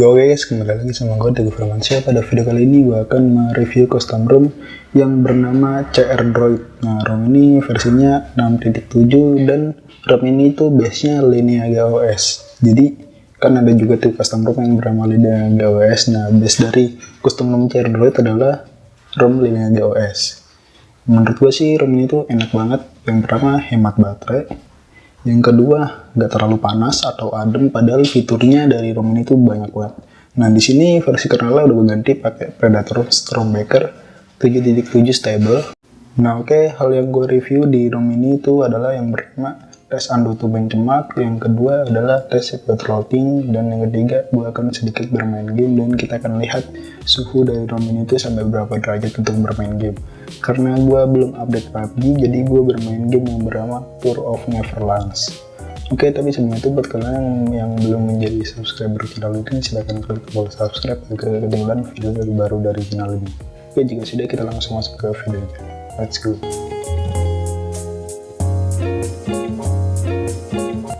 Yo guys, kembali lagi sama gue Teguh Firmansyah. Pada video kali ini gue akan mereview custom ROM yang bernama CR Droid. Nah, ROM ini versinya 6.7 dan ROM ini tuh base-nya Lineage OS. Jadi kan ada juga tuh custom ROM yang bernama Lineage OS. Nah, base dari custom ROM CR Droid adalah ROM Lineage OS. Menurut gue sih ROM ini tuh enak banget. Yang pertama hemat baterai. Yang kedua, nggak terlalu panas atau adem, padahal fiturnya dari ROM ini tuh banyak banget. Nah, di sini versi kernelnya udah berganti pakai Predator Stormbreaker 7.7 stable. Nah, hal yang gue review di ROM ini tuh adalah yang pertama, tes Antutu benchmark, yang kedua adalah tes CPU throttling, dan yang ketiga, gue akan sedikit bermain game dan kita akan lihat suhu dari ROM ini tuh sampai berapa derajat untuk bermain game. Karena gue belum update PUBG, jadi gue bermain game yang bernama Tour of Neverlands. Tapi sebelum itu buat kalian yang belum menjadi subscriber channel ini, silahkan klik tombol subscribe agar ketinggalan video terbaru dari channel ini. Jika sudah, kita langsung masuk ke videonya. Let's go.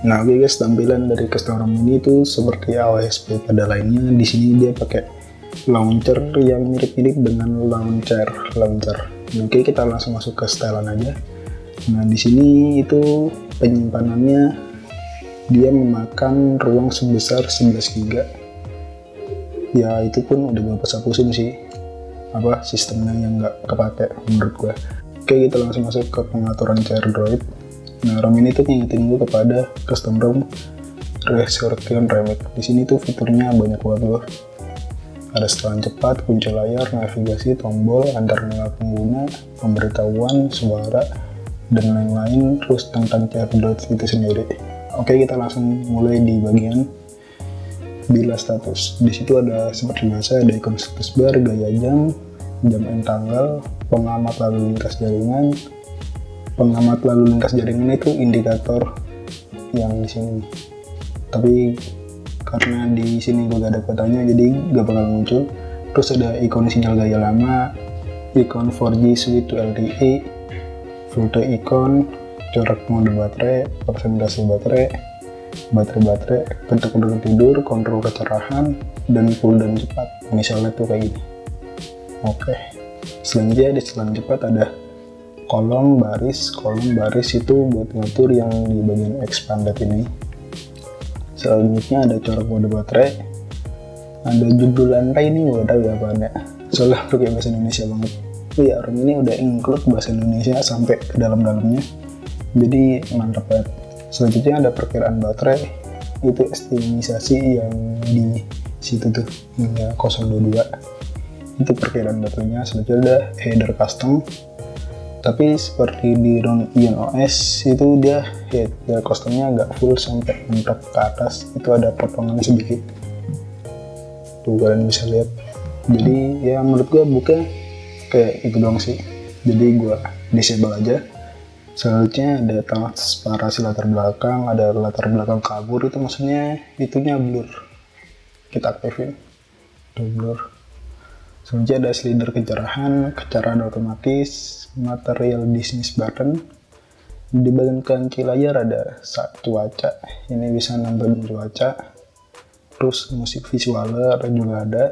Nah, guys, tampilan dari custom ROM ini tuh seperti AOSP pada lainnya. Di sini dia pakai launcher yang mirip-mirip dengan launcher. Kita langsung masuk ke stylean aja. Nah, di sini itu penyimpanannya dia memakan ruang sebesar 11 GB. Ya, itu pun udah gue pusing sih. Sistemnya yang nggak kepake menurut gue. Kita langsung masuk ke pengaturan CR Droid. Nah, ROM ini tuh ngingetin gue kepada custom ROM Resurrection Remake. Di sini tuh fiturnya banyak banget loh. Ada setelan cepat, kunci layar, navigasi, tombol, antar nama pengguna, pemberitahuan, suara, dan lain-lain. Terus tentang CR Droid itu sendiri. Kita langsung mulai di bagian bila status. Di situ ada seperti biasa, ada ikon status bar, gaya jam and tanggal, pengamat lalu lintas jaringan. Pengamat lalu lintas jaringan itu indikator yang di sini. Tapi karena di sini gue gak ada kotanya, jadi gak bakal muncul. Terus ada ikon sinyal gaya lama, ikon 4G switch to LTE, foto ikon, corak mode baterai, persentase baterai, bentuk tidur, kontrol kecerahan, dan cooldown cepat. Misalnya tuh kayak gini. Selanjutnya di setelan cepat ada kolom baris itu buat ngatur yang di bagian expanded ini. Selanjutnya ada corak mode baterai, ada judul lantai, ini gue tahu ya apaan ya, soalnya pakai bahasa Indonesia banget. ROM ini udah include bahasa Indonesia sampai ke dalam-dalamnya, jadi mantap banget. Selanjutnya ada perkiraan baterai, itu estimisasi yang di situ tuh hingga 022, itu perkiraan baterainya. Selanjutnya ada header custom, tapi seperti di ROM Ion OS itu dia header customnya nggak full sampai mentok ke atas, itu ada potongan sedikit tuh, kalian bisa lihat. Jadi ya menurut gua buka kayak itu doang sih, jadi gua disable aja. Selanjutnya ada transparasi latar belakang, ada latar belakang kabur, itu maksudnya itunya blur, kita aktifin tuh blur. Selanjutnya ada slider kecerahan otomatis, material dismiss button. Di bagian kunci layar ada cuaca, ini bisa nambah cuaca. Terus musik visualer juga ada.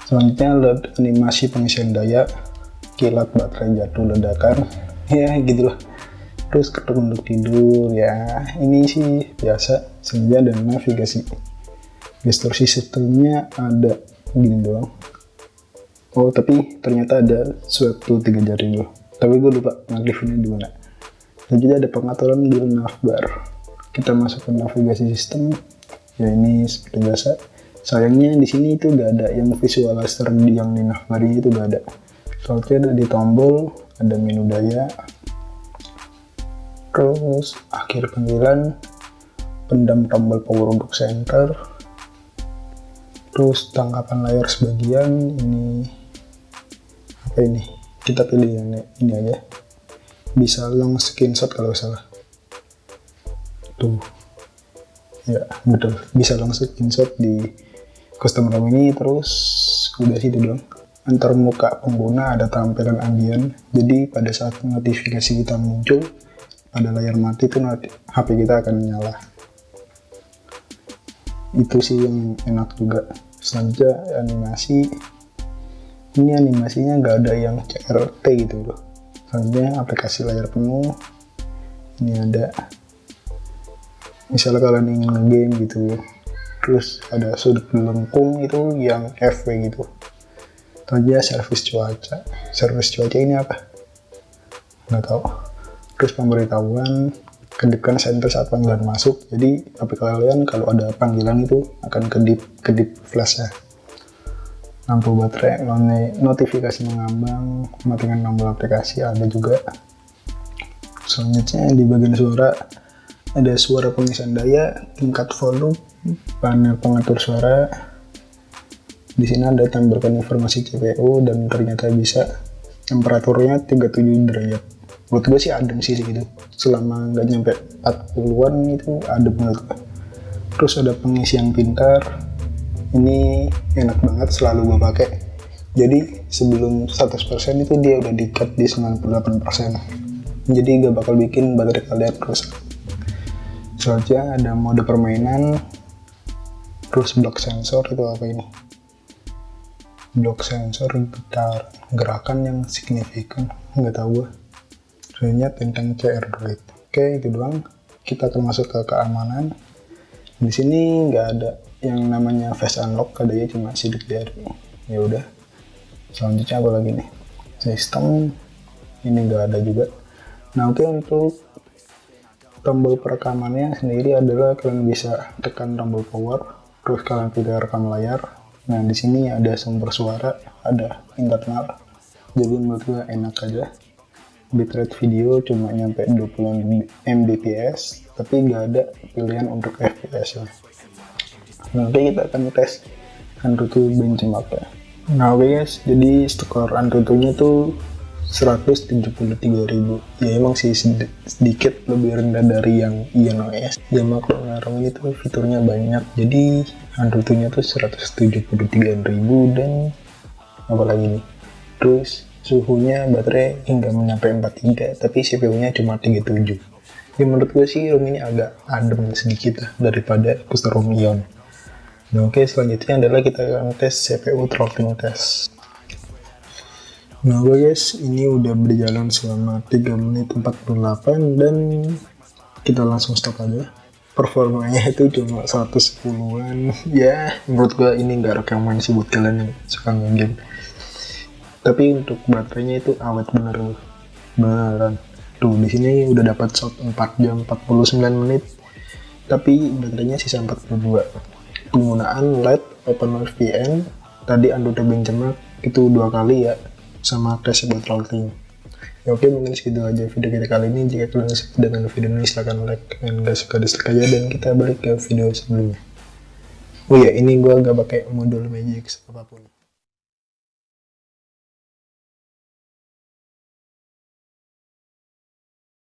Selanjutnya LED animasi pengisian daya, kilat baterai jatuh ledakan, ya gitulah. Terus ketuk untuk tidur, ya ini sih biasa. Selanjutnya ada navigasi. Distorsi sistemnya ada gini doang. Tapi ternyata ada swipe to 3 jari loh, tapi gue lupa ngaktifinnya di mana. Selanjutnya ada pengaturan di navbar. Kita masuk ke navigasi sistem, ya ini seperti biasa. Sayangnya di sini itu gak ada yang visualizer yang di navbar ini, itu gak ada. Selanjutnya ada di tombol, ada menu daya, terus akhir panggilan, pendam tombol power untuk center. Terus tangkapan layar sebagian, ini ini kita pilih yang ini aja, bisa long screenshot kalau salah tuh ya, betul, bisa long screenshot di custom ROM ini. Terus udah situ doang. Antar muka pengguna ada tampilan ambient, jadi pada saat notifikasi kita muncul pada layar mati itu HP kita akan nyala. Itu sih yang enak juga. Selanjutnya animasi, ini animasinya nggak ada yang CRT gitu loh. Selanjutnya aplikasi layar penuh, ini ada misalnya kalian ingin nge-game gitu, terus ada sudut melengkung itu yang FW gitu. Selanjutnya servis cuaca ini apa nggak tahu. Terus pemberitahuan, kedipkan senter saat panggilan masuk, jadi aplikasi kalian kalau ada panggilan itu akan kedip flashnya. Lampu baterai, notifikasi mengambang, matikan tombol aplikasi ada juga. Selanjutnya di bagian suara ada suara pengisian daya, tingkat volume, panel pengatur suara. Di sini ada tambahkan informasi CPU dan ternyata bisa temperaturnya 37 derajat. Menurut gue sih adem sih gitu. Selama nggak nyampe 40-an itu adem menurut gue. Terus ada pengisian pintar. Ini enak banget, selalu gue pakai. Jadi sebelum 100% itu dia udah di-cut di 98%. Jadi gak bakal bikin baterai kalian rusak. Selanjutnya ada mode permainan. Terus block sensor itu apa ini? Block sensor gitar, gerakan yang signifikan, nggak tahu gue. Selanjutnya tentang CR Droid. Oke, itu doang. Kita akan masuk ke keamanan. Di sini nggak ada yang namanya face unlock, adanya cuma sidik jari. Ya udah. Selanjutnya apa lagi nih? Sistem ini nggak ada juga. Nah oke, untuk tombol perekamannya sendiri adalah kalian bisa tekan tombol power, terus kalian pilih rekam layar. Nah di sini ada sumber suara, ada internal. Jadi menurut gue enak aja. Bitrate video cuma nyampe 20 Mbps, tapi nggak ada pilihan untuk FPS ya. Nanti kita akan tes Antutu benchmark ya. Nah oke guys, jadi skor Antutunya tuh 173.000. Ya emang sih sedikit lebih rendah dari yang Ion OS. Ya maklum ini tuh fiturnya banyak, jadi Antutunya tuh 173.000 dan apalagi nih. Terus suhunya baterai hingga mencapai 43, tapi CPU-nya cuma 37. Ya menurut gue sih ROM ini agak adem sedikit lah daripada custom ROM Ion. Nah oke, selanjutnya adalah kita akan tes CPU throttling test. Nah oke guys, ini udah berjalan selama 3 menit 48 dan kita langsung stop aja. Performanya itu cuma 110-an. Ya menurut gue ini nggak rekomendasi buat kalian yang suka nge-game. Tapi untuk baterainya itu awet beneran. Tuh di sini udah dapat shot 4 jam 49 menit. Tapi baterainya sisa 42. Penggunaan LED OpenVPN tadi Antutu benchmark itu 2 kali ya, sama tes buat throttling. Ya oke, mungkin segitu aja video kita kali ini. Jika kalian suka dengan video ini silahkan like, dan gak suka dislike aja, dan kita balik ke video sebelumnya. Oh ya, ini gua gak pakai modul Magic apapun.